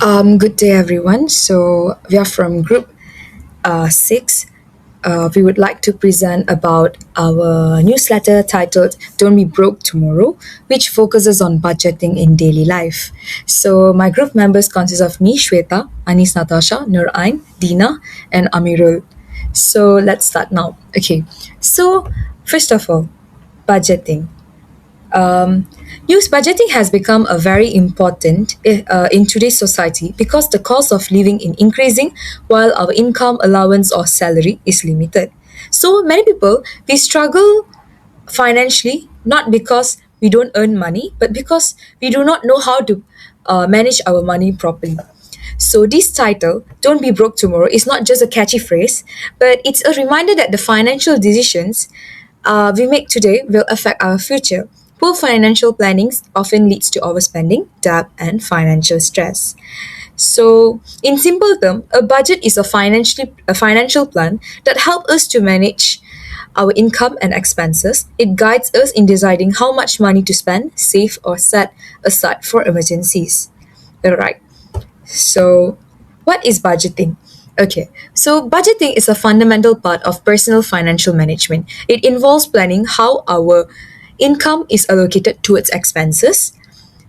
Good day, everyone. So we are from Group 6. We would like to present about our newsletter titled "Don't Be Broke Tomorrow," which focuses on budgeting in daily life. So my group members consist of me, Shweta, Anis Natasha, Nur Ain, Dina, and Amirul. So let's start now. Okay. So first of all, budgeting. Um, Use budgeting has become a very important in today's society because the cost of living is increasing while our income allowance or salary is limited. So many people we struggle financially not because we don't earn money but because we do not know how to manage our money properly. So this title, Don't Be Broke Tomorrow, is not just a catchy phrase, but it's a reminder that the financial decisions we make today will affect our future. Poor financial planning often leads to overspending, debt, and financial stress. So, in simple terms, a budget is a financial plan that helps us to manage our income and expenses. It guides us in deciding how much money to spend, save, or set aside for emergencies. Alright. So, what is budgeting? Okay, so budgeting is a fundamental part of personal financial management. It involves planning how our income is allocated towards expenses,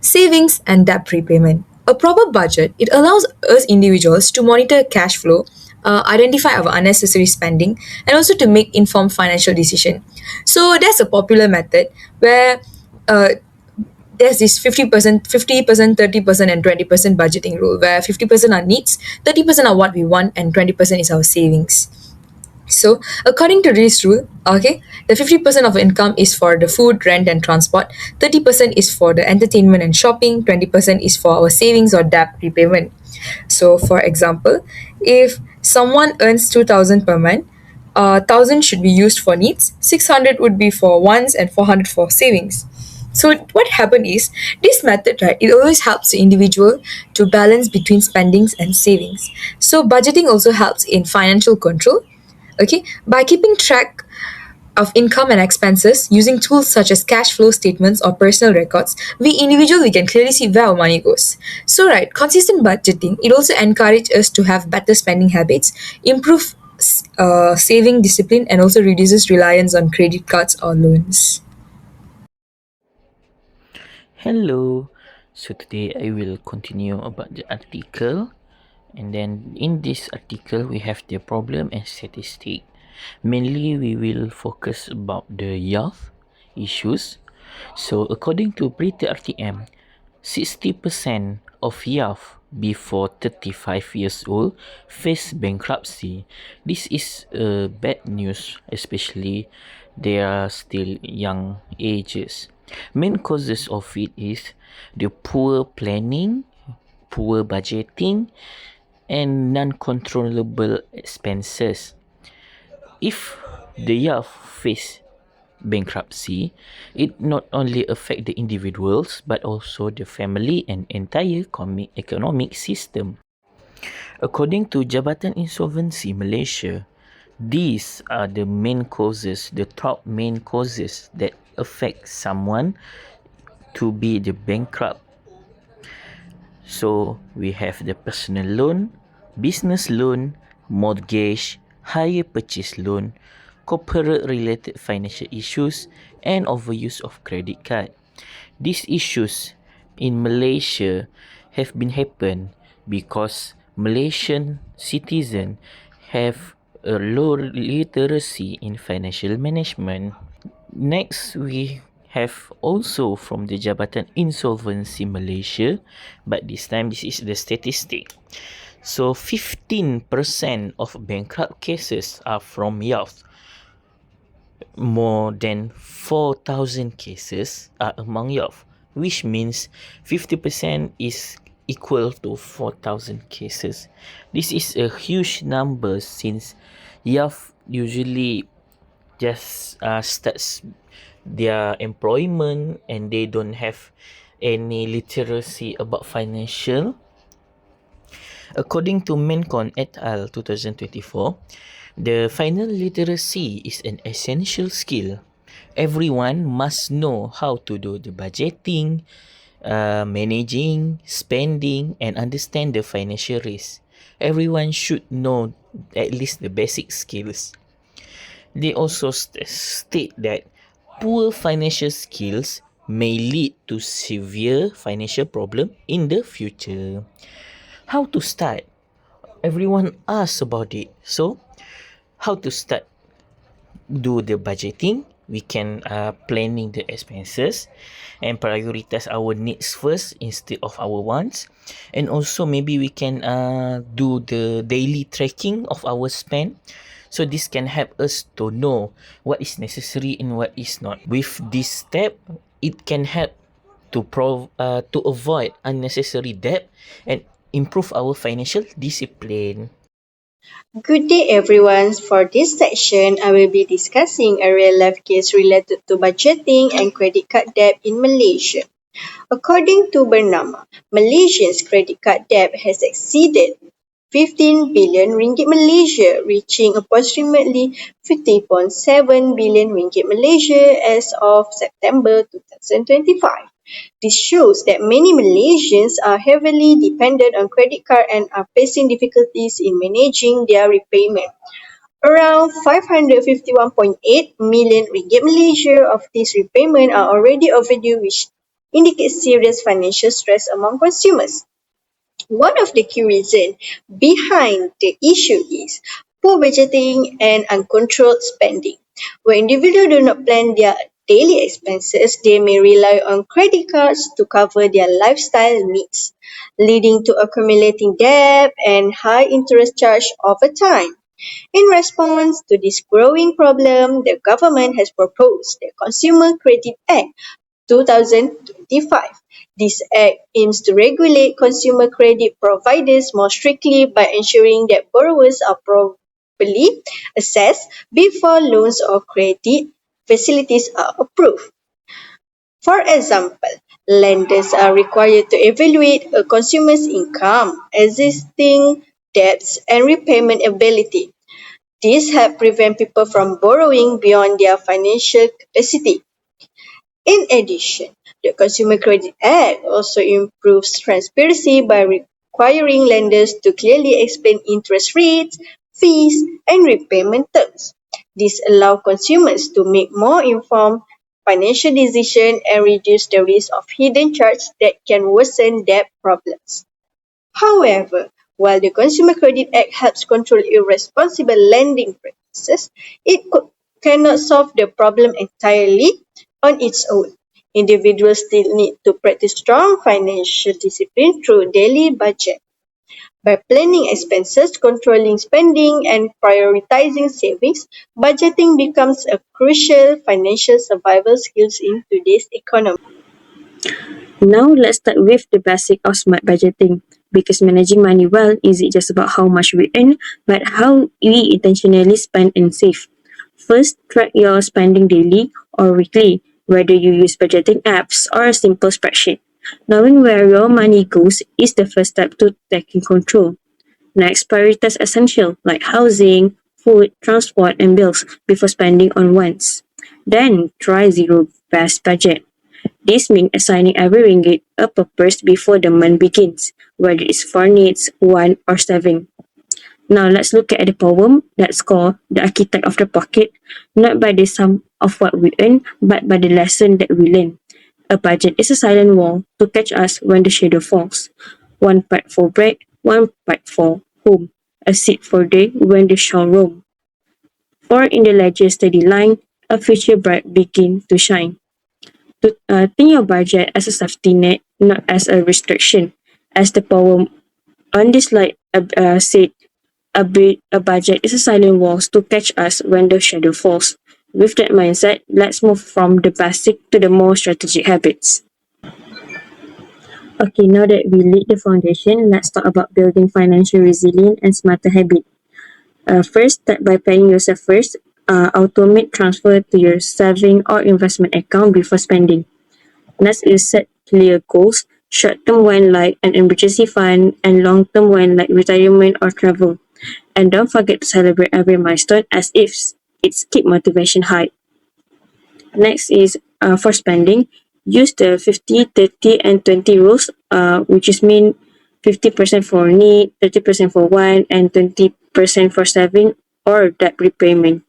savings, and debt repayment. A proper budget, it allows us individuals to monitor cash flow, identify our unnecessary spending, and also to make informed financial decision. So that's a popular method where uh, there's this 50%, 30%, and 20% budgeting rule where 50% are needs, 30% are what we want, and 20% is our savings. So, according to this rule, okay, the 50% of income is for the food, rent, and transport, 30% is for the entertainment and shopping, 20% is for our savings or debt repayment. So, for example, if someone earns 2,000 per month, 1,000 should be used for needs, 600 would be for wants, and 400 for savings. So what happened is this method, right? It always helps the individual to balance between spendings and savings. So budgeting also helps in financial control. Okay, by keeping track of income and expenses using tools such as cash flow statements or personal records, we individually can clearly see where our money goes. So right, consistent budgeting it also encourages us to have better spending habits, improve saving discipline, and also reduces reliance on credit cards or loans. Hello. So today I will continue about the article, and then in this article we have the problem and statistic. Mainly we will focus about the youth issues. So according to Pretty RTM, 60% of youth before 35 years old face bankruptcy. This is bad news, especially they are still young ages. Main causes of it is the poor planning, poor budgeting, and non-controllable expenses. If the youth face bankruptcy, it not only affect the individuals but also the family and entire economic system. According to Jabatan Insolvency Malaysia, these are the main causes, the top main causes that affect someone to be the bankrupt. So we have the personal loan, business loan, mortgage, hire purchase loan, corporate related financial issues, and overuse of credit card. These issues in Malaysia have been happen because Malaysian citizen have a low literacy in financial management. Next, we have also from the Jabatan Insolvency Malaysia, but this time this is the statistic. So 15% of bankrupt cases are from youth. More than 4,000 cases are among youth, which means 50% is equal to 4,000 cases. This is a huge number since youth usually just starts their employment and they don't have any literacy about financial. According to Mencon et al. 2024, the final literacy is an essential skill. Everyone must know how to do the budgeting managing, spending, and understand the financial risk. Everyone should know at least the basic skills. They also state that poor financial skills may lead to severe financial problem in the future. How to start? Everyone asks about it. So, how to start? Do the budgeting. We can planning the expenses and prioritize our needs first instead of our wants. And also maybe we can do the daily tracking of our spend. So this can help us to know what is necessary and what is not. With this step, it can help to avoid unnecessary debt and improve our financial discipline. Good day everyone. For this section, I will be discussing a real life case related to budgeting and credit card debt in Malaysia. According to Bernama, Malaysia's credit card debt has exceeded 15 billion ringgit Malaysia, reaching approximately 50.7 billion ringgit Malaysia as of September 2025. This shows that many Malaysians are heavily dependent on credit card and are facing difficulties in managing their repayment. Around 551.8 million ringgit Malaysia of this repayment are already overdue, which indicates serious financial stress among consumers. One of the key reasons behind the issue is poor budgeting and uncontrolled spending. When individuals do not plan their daily expenses, they may rely on credit cards to cover their lifestyle needs, leading to accumulating debt and high interest charge over time. In response to this growing problem, the government has proposed the Consumer Credit Act 2025. This act aims to regulate consumer credit providers more strictly by ensuring that borrowers are properly assessed before loans or credit facilities are approved. For example, lenders are required to evaluate a consumer's income, existing debts, and repayment ability. This helps prevent people from borrowing beyond their financial capacity. In addition, the Consumer Credit Act also improves transparency by requiring lenders to clearly explain interest rates, fees, and repayment terms. This allows consumers to make more informed financial decisions and reduce the risk of hidden charges that can worsen debt problems. However, while the Consumer Credit Act helps control irresponsible lending practices, cannot solve the problem entirely on its own. Individuals still need to practice strong financial discipline through daily budget. By planning expenses, controlling spending, and prioritizing savings, budgeting becomes a crucial financial survival skill in today's economy. Now let's start with the basic of smart budgeting, because managing money well isn't just about how much we earn, but how we intentionally spend and save. First, track your spending daily or weekly, whether you use budgeting apps or a simple spreadsheet. Knowing where your money goes is the first step to taking control. Next, prioritize essential like housing, food, transport, and bills before spending on wants. Then, try zero-based budget. This means assigning every ringgit a purpose before the month begins, whether it's for needs, want, or saving. Now let's look at the poem that's called The Architect of the Pocket, not by the sum of what we earn, but by the lesson that we learn. A budget is a silent wall to catch us when the shadow falls. One part for bread, one part for home, a seat for day when the shall roam. For in the ledger's steady line, a future bright begin to shine. Think your budget as a safety net, not as a restriction. As the poem on this slide said, a budget is a silent wall to catch us when the shadow falls. With that mindset, let's move from the basic to the more strategic habits. Okay, now that we laid the foundation, let's talk about building financial resilience and smarter habits. First, start by paying yourself first. Automate transfer to your saving or investment account before spending. Next is set clear goals, short-term one like an emergency fund and long-term one like retirement or travel. And don't forget to celebrate every milestone as if it's keep motivation high. Next is for spending, Use the 50, 30, and 20 rules, which is mean 50% for need, 30% for want, and 20% for saving or debt repayment.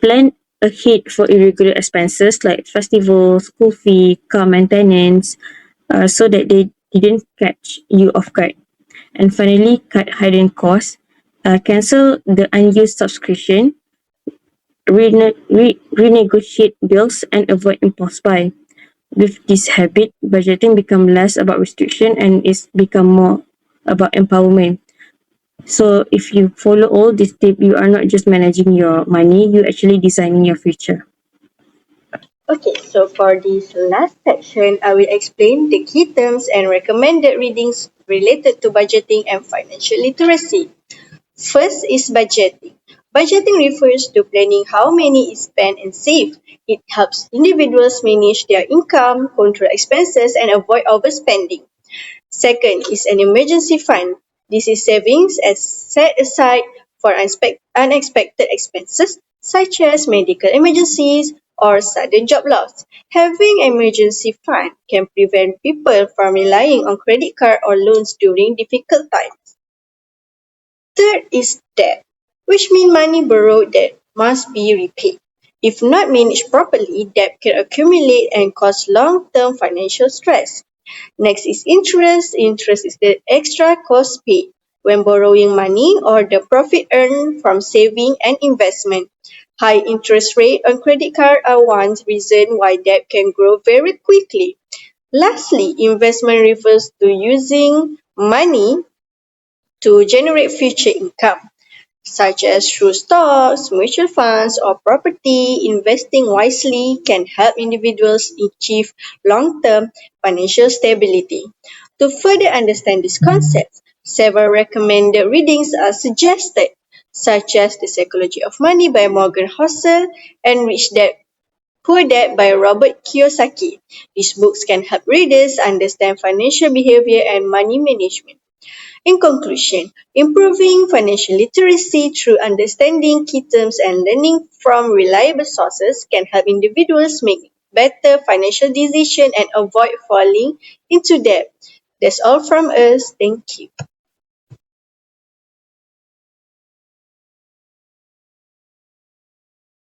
Plan ahead for irregular expenses like festivals, school fee, car maintenance, so that they didn't catch you off guard. And finally, cut hidden costs. Cancel the unused subscription, renegotiate bills, and avoid impulse buy. With this habit, budgeting become less about restriction and is become more about empowerment. So if you follow all these tips, you are not just managing your money, you actually designing your future. Okay, so for this last section, I will explain the key terms and recommended readings related to budgeting and financial literacy. First is budgeting. Budgeting refers to planning how many is spent and saved. It helps individuals manage their income, control expenses, and avoid overspending. Second is an emergency fund. This is savings as set aside for unexpected expenses such as medical emergencies or sudden job loss. Having an emergency fund can prevent people from relying on credit card or loans during difficult times. Third is debt, which means money borrowed that must be repaid. If not managed properly, debt can accumulate and cause long-term financial stress. Next is interest. Interest is the extra cost paid when borrowing money or the profit earned from saving and investment. High interest rate on credit card are one reason why debt can grow very quickly. Lastly, investment refers to using money to generate future income such as through stocks, mutual funds, or property. Investing wisely can help individuals achieve long term financial stability. To further understand this concept, several recommended readings are suggested, such as The Psychology of Money by Morgan Housel and Rich Dad Poor Dad by Robert Kiyosaki. These books can help readers understand financial behavior and money management. In conclusion, improving financial literacy through understanding key terms and learning from reliable sources can help individuals make better financial decisions and avoid falling into debt. That's all from us. Thank you.